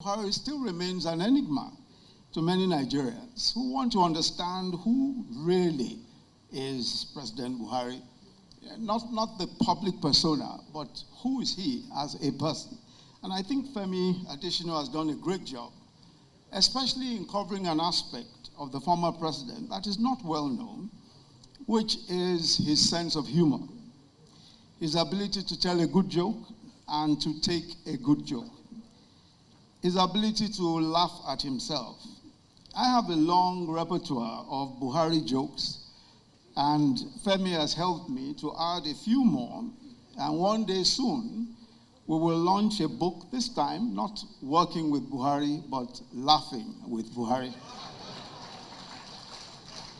Buhari still remains an enigma to many Nigerians who want to understand who really is President Buhari. Not the public persona, but who is he as a person? And I think Femi Adesina has done a great job, especially in covering an aspect of the former president that is not well known, which is his sense of humor, his ability to tell a good joke and to take a good joke, his ability to laugh at himself. I have a long repertoire of Buhari jokes, and Femi has helped me to add a few more, and one day soon, we will launch a book, this time not working with Buhari, but laughing with Buhari.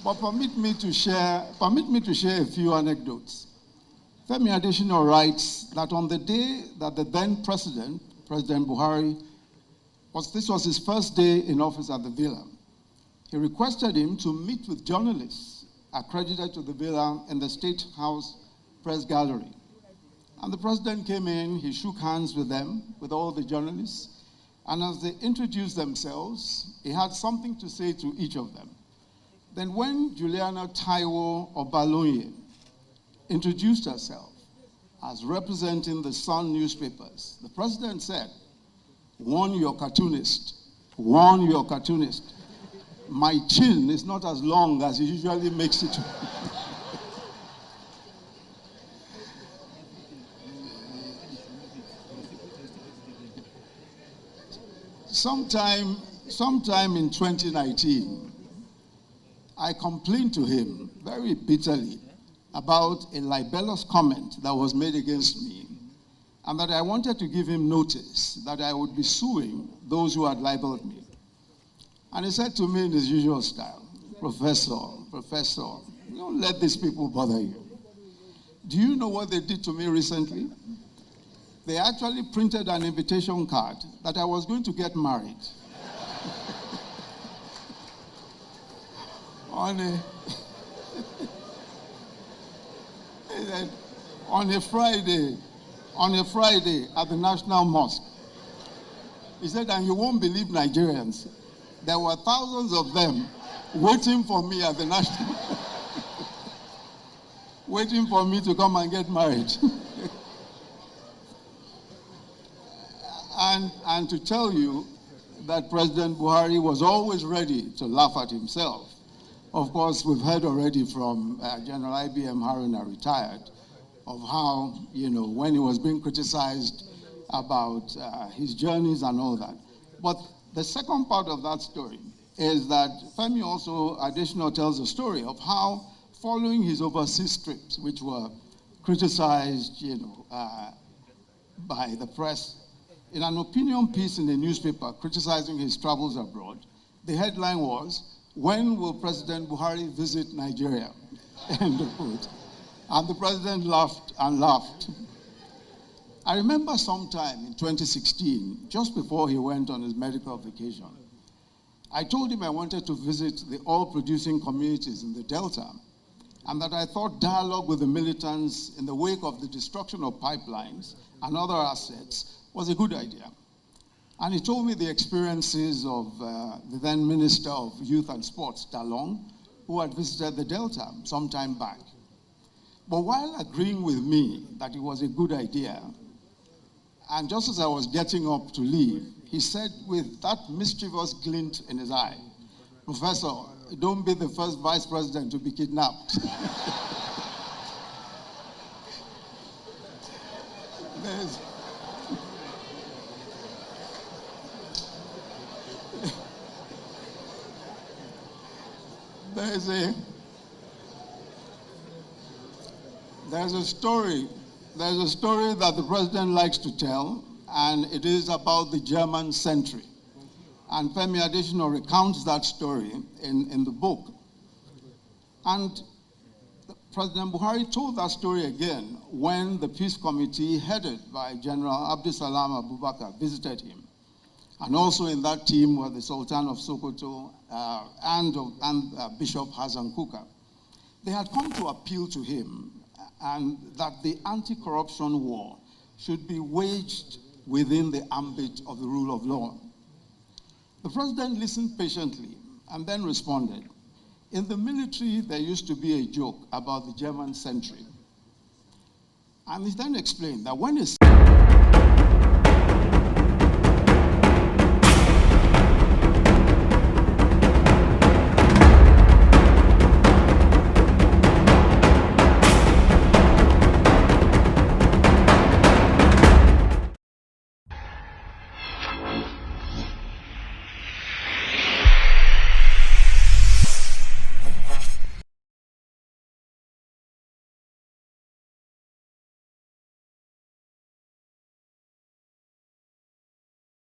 But permit me to share a few anecdotes. Femi Adesina writes that on the day that the then President Buhari, this was his first day in office at the villa, he requested him to meet with journalists accredited to the villa in the State House Press Gallery. And the president came in, he shook hands with them, with all the journalists, and as they introduced themselves, he had something to say to each of them. Then when Juliana Taiwo Obalonye introduced herself as representing the Sun newspapers, the president said, "Warn your cartoonist, warn your cartoonist. My chin is not as long as he usually makes it." Sometime in 2019, I complained to him very bitterly about a libelous comment that was made against me, and that I wanted to give him notice that I would be suing those who had libeled me. And he said to me in his usual style, Professor, don't let these people bother you. Do you know what they did to me recently? They actually printed an invitation card that I was going to get married. on a Friday at the National Mosque. He said, and you won't believe Nigerians, there were thousands of them waiting for me at the National waiting for me to come and get married. And to tell you that President Buhari was always ready to laugh at himself. Of course, we've heard already from General IBM Haruna, retired, of how, when he was being criticized about his journeys and all that. But the second part of that story is that Femi also additionally tells a story of how, following his overseas trips, which were criticized, by the press, in an opinion piece in a newspaper criticizing his travels abroad, the headline was, "When will President Buhari visit Nigeria?" End of quote. And the president laughed and laughed. I remember sometime in 2016, just before he went on his medical vacation, I told him I wanted to visit the oil-producing communities in the Delta, and that I thought dialogue with the militants in the wake of the destruction of pipelines and other assets was a good idea. And he told me the experiences of the then Minister of Youth and Sports, Dalong, who had visited the Delta some time back. But while agreeing with me that it was a good idea, and just as I was getting up to leave, he said with that mischievous glint in his eye, "Professor, don't be the first vice president to be kidnapped." There's a story that the president likes to tell, and it is about the German sentry. And Femi Adesina recounts that story in the book. And President Buhari told that story again when the Peace Committee, headed by General Abdusalam Abubakar, visited him. And also in that team were the Sultan of Sokoto and Bishop Hassan Kuka. They had come to appeal to him and that the anti-corruption war should be waged within the ambit of the rule of law. The president listened patiently and then responded, "In the military, there used to be a joke about the German sentry." And he then explained that when a